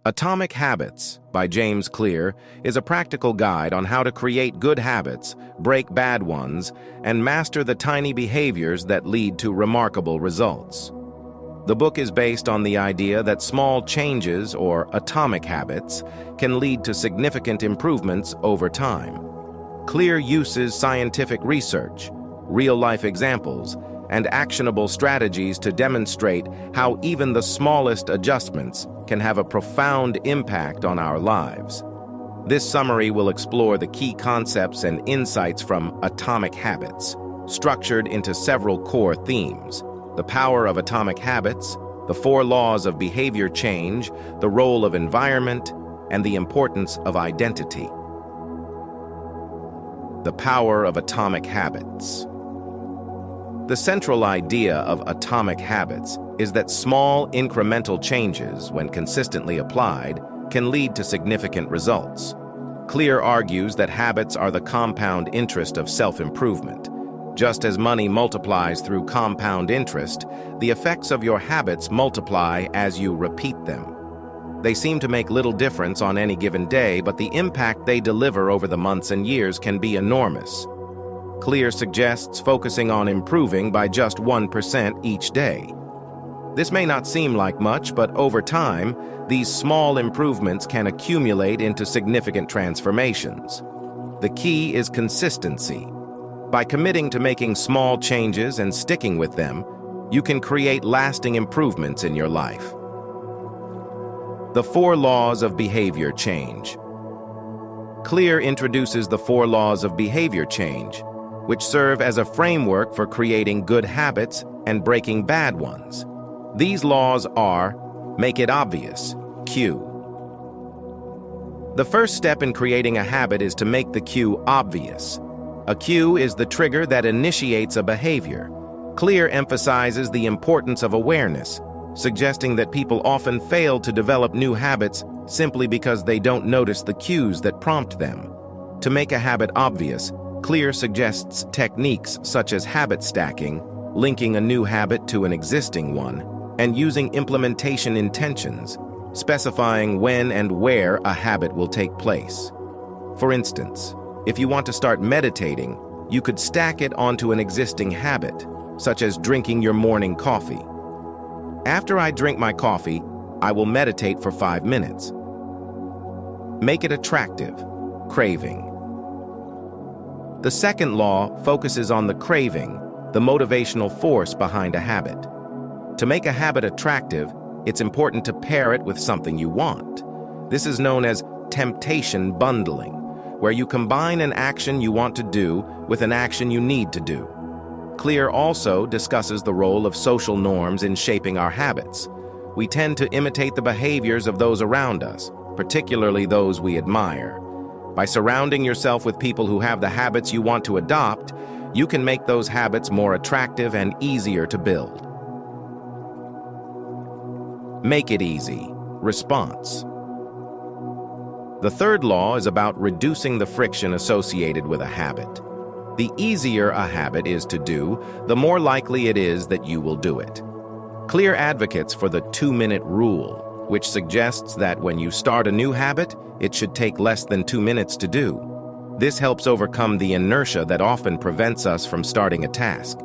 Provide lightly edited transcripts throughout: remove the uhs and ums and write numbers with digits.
Atomic Habits by James Clear is a practical guide on how to create good habits, break bad ones, and master the tiny behaviors that lead to remarkable results. The book is based on the idea that small changes, or atomic habits, can lead to significant improvements over time. Clear uses scientific research, real-life examples, and actionable strategies to demonstrate how even the smallest adjustments can have a profound impact on our lives. This summary will explore the key concepts and insights from Atomic Habits, structured into several core themes: the power of atomic habits, the 4 laws of behavior change, the role of environment, and the importance of identity. The power of atomic habits. The central idea of atomic habits is that small incremental changes, when consistently applied, can lead to significant results. Clear argues that habits are the compound interest of self-improvement. Just as money multiplies through compound interest, the effects of your habits multiply as you repeat them. They seem to make little difference on any given day, but the impact they deliver over the months and years can be enormous. Clear suggests focusing on improving by just 1% each day. This may not seem like much, but over time, these small improvements can accumulate into significant transformations. The key is consistency. By committing to making small changes and sticking with them, you can create lasting improvements in your life. The 4 laws of behavior change. Clear introduces the 4 laws of behavior change, which serve as a framework for creating good habits and breaking bad ones. These laws are: make it obvious, cue. The first step in creating a habit is to make the cue obvious. A cue is the trigger that initiates a behavior. Clear emphasizes the importance of awareness, suggesting that people often fail to develop new habits simply because they don't notice the cues that prompt them. To make a habit obvious, Clear suggests techniques such as habit stacking, linking a new habit to an existing one, and using implementation intentions, specifying when and where a habit will take place. For instance, if you want to start meditating, you could stack it onto an existing habit, such as drinking your morning coffee. After I drink my coffee, I will meditate for 5 minutes. Make it attractive, craving. The second law focuses on the craving, the motivational force behind a habit. To make a habit attractive, it's important to pair it with something you want. This is known as temptation bundling, where you combine an action you want to do with an action you need to do. Clear also discusses the role of social norms in shaping our habits. We tend to imitate the behaviors of those around us, particularly those we admire. By surrounding yourself with people who have the habits you want to adopt, you can make those habits more attractive and easier to build. Make it easy. Response. The third law is about reducing the friction associated with a habit. The easier a habit is to do, the more likely it is that you will do it. Clear advocates for the 2-minute rule, which suggests that when you start a new habit, it should take less than 2 minutes to do. This helps overcome the inertia that often prevents us from starting a task.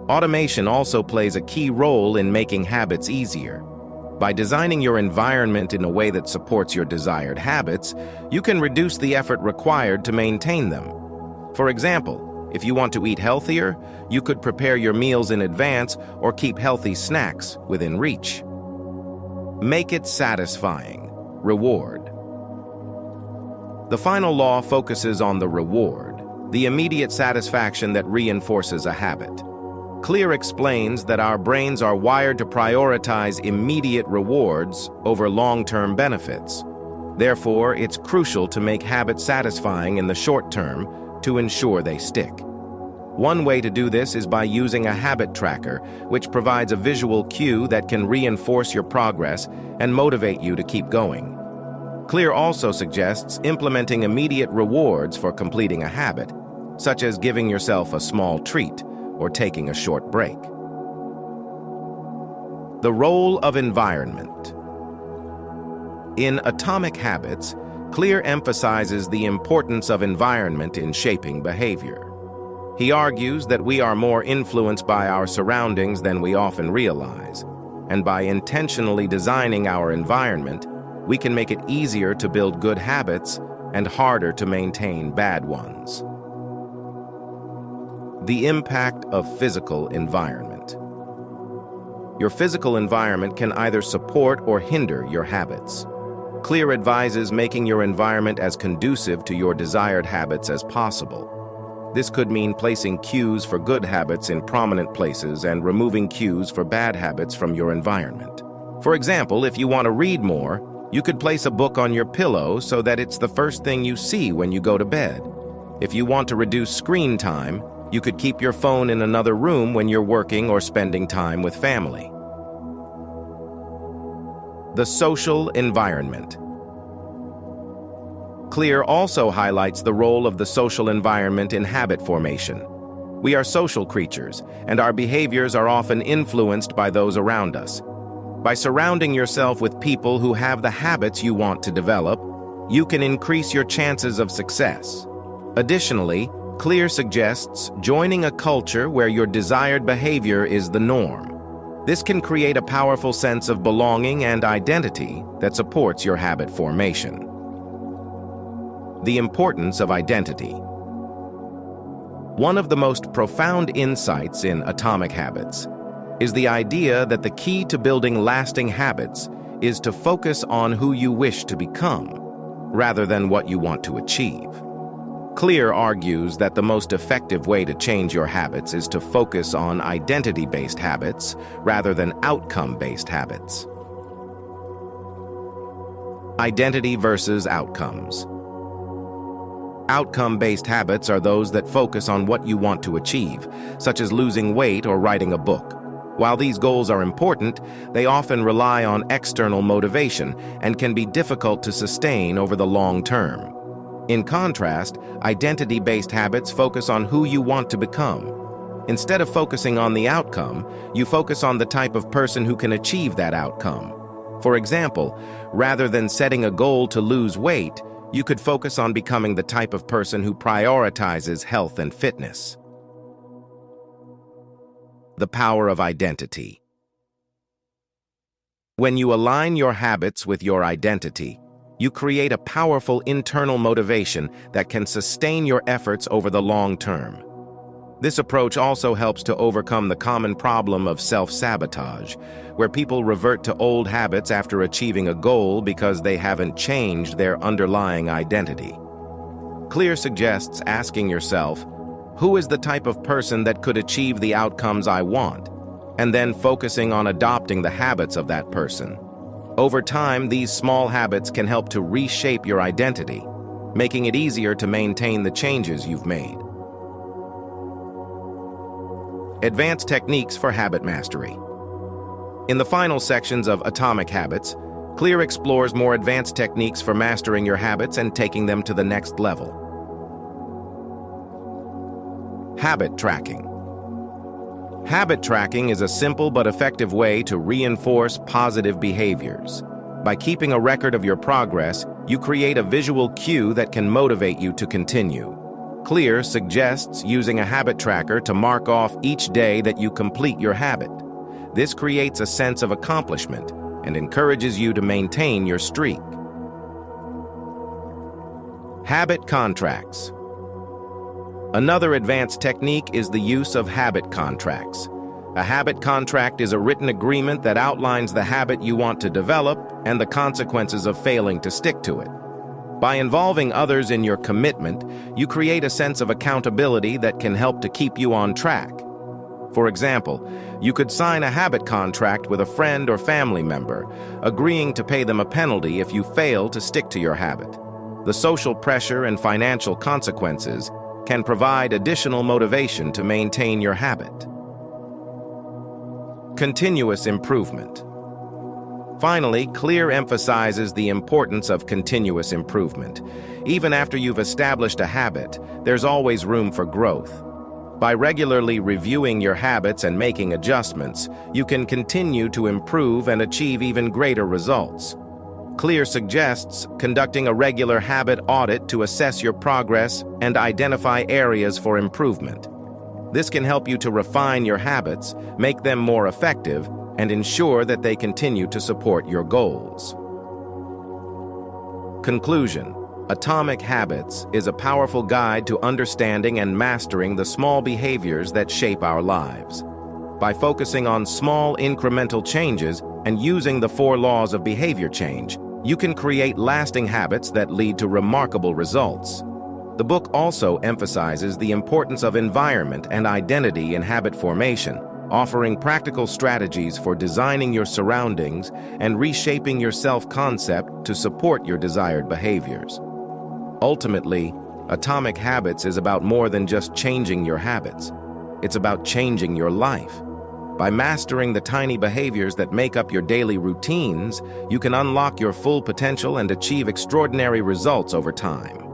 Automation also plays a key role in making habits easier. By designing your environment in a way that supports your desired habits, you can reduce the effort required to maintain them. For example, if you want to eat healthier, you could prepare your meals in advance or keep healthy snacks within reach. Make it satisfying. Reward. The final law focuses on the reward, the immediate satisfaction that reinforces a habit. Clear explains that our brains are wired to prioritize immediate rewards over long-term benefits. Therefore, it's crucial to make habits satisfying in the short term to ensure they stick. One way to do this is by using a habit tracker, which provides a visual cue that can reinforce your progress and motivate you to keep going. Clear also suggests implementing immediate rewards for completing a habit, such as giving yourself a small treat or taking a short break. The role of environment. In Atomic Habits, Clear emphasizes the importance of environment in shaping behavior. He argues that we are more influenced by our surroundings than we often realize, and by intentionally designing our environment, we can make it easier to build good habits and harder to maintain bad ones. The impact of physical environment. Your physical environment can either support or hinder your habits. Clear advises making your environment as conducive to your desired habits as possible. This could mean placing cues for good habits in prominent places and removing cues for bad habits from your environment. For example, if you want to read more, you could place a book on your pillow so that it's the first thing you see when you go to bed. If you want to reduce screen time, you could keep your phone in another room when you're working or spending time with family. The social environment. Clear also highlights the role of the social environment in habit formation. We are social creatures, and our behaviors are often influenced by those around us. By surrounding yourself with people who have the habits you want to develop, you can increase your chances of success. Additionally, Clear suggests joining a culture where your desired behavior is the norm. This can create a powerful sense of belonging and identity that supports your habit formation. The importance of identity. One of the most profound insights in Atomic Habits is the idea that the key to building lasting habits is to focus on who you wish to become, rather than what you want to achieve. Clear argues that the most effective way to change your habits is to focus on identity-based habits rather than outcome-based habits. Identity versus outcomes. Outcome-based habits are those that focus on what you want to achieve, such as losing weight or writing a book. While these goals are important, they often rely on external motivation and can be difficult to sustain over the long term. In contrast, identity-based habits focus on who you want to become. Instead of focusing on the outcome, you focus on the type of person who can achieve that outcome. For example, rather than setting a goal to lose weight, you could focus on becoming the type of person who prioritizes health and fitness. The power of identity. When you align your habits with your identity, you create a powerful internal motivation that can sustain your efforts over the long term. This approach also helps to overcome the common problem of self-sabotage, where people revert to old habits after achieving a goal because they haven't changed their underlying identity. Clear suggests asking yourself, who is the type of person that could achieve the outcomes I want? And then focusing on adopting the habits of that person. Over time, these small habits can help to reshape your identity, making it easier to maintain the changes you've made. Advanced techniques for habit mastery. In the final sections of Atomic Habits, Clear explores more advanced techniques for mastering your habits and taking them to the next level. Habit tracking. Habit tracking is a simple but effective way to reinforce positive behaviors. By keeping a record of your progress, you create a visual cue that can motivate you to continue. Clear suggests using a habit tracker to mark off each day that you complete your habit. This creates a sense of accomplishment and encourages you to maintain your streak. Habit contracts. Another advanced technique is the use of habit contracts. A habit contract is a written agreement that outlines the habit you want to develop and the consequences of failing to stick to it. By involving others in your commitment, you create a sense of accountability that can help to keep you on track. For example, you could sign a habit contract with a friend or family member, agreeing to pay them a penalty if you fail to stick to your habit. The social pressure and financial consequences can provide additional motivation to maintain your habit. Continuous improvement. Finally, Clear emphasizes the importance of continuous improvement. Even after you've established a habit, there's always room for growth. By regularly reviewing your habits and making adjustments, you can continue to improve and achieve even greater results. Clear suggests conducting a regular habit audit to assess your progress and identify areas for improvement. This can help you to refine your habits, make them more effective, and ensure that they continue to support your goals. Conclusion: Atomic Habits is a powerful guide to understanding and mastering the small behaviors that shape our lives. By focusing on small incremental changes and using the 4 laws of behavior change, you can create lasting habits that lead to remarkable results. The book also emphasizes the importance of environment and identity in habit formation, offering practical strategies for designing your surroundings and reshaping your self-concept to support your desired behaviors. Ultimately, Atomic Habits is about more than just changing your habits. It's about changing your life. By mastering the tiny behaviors that make up your daily routines, you can unlock your full potential and achieve extraordinary results over time.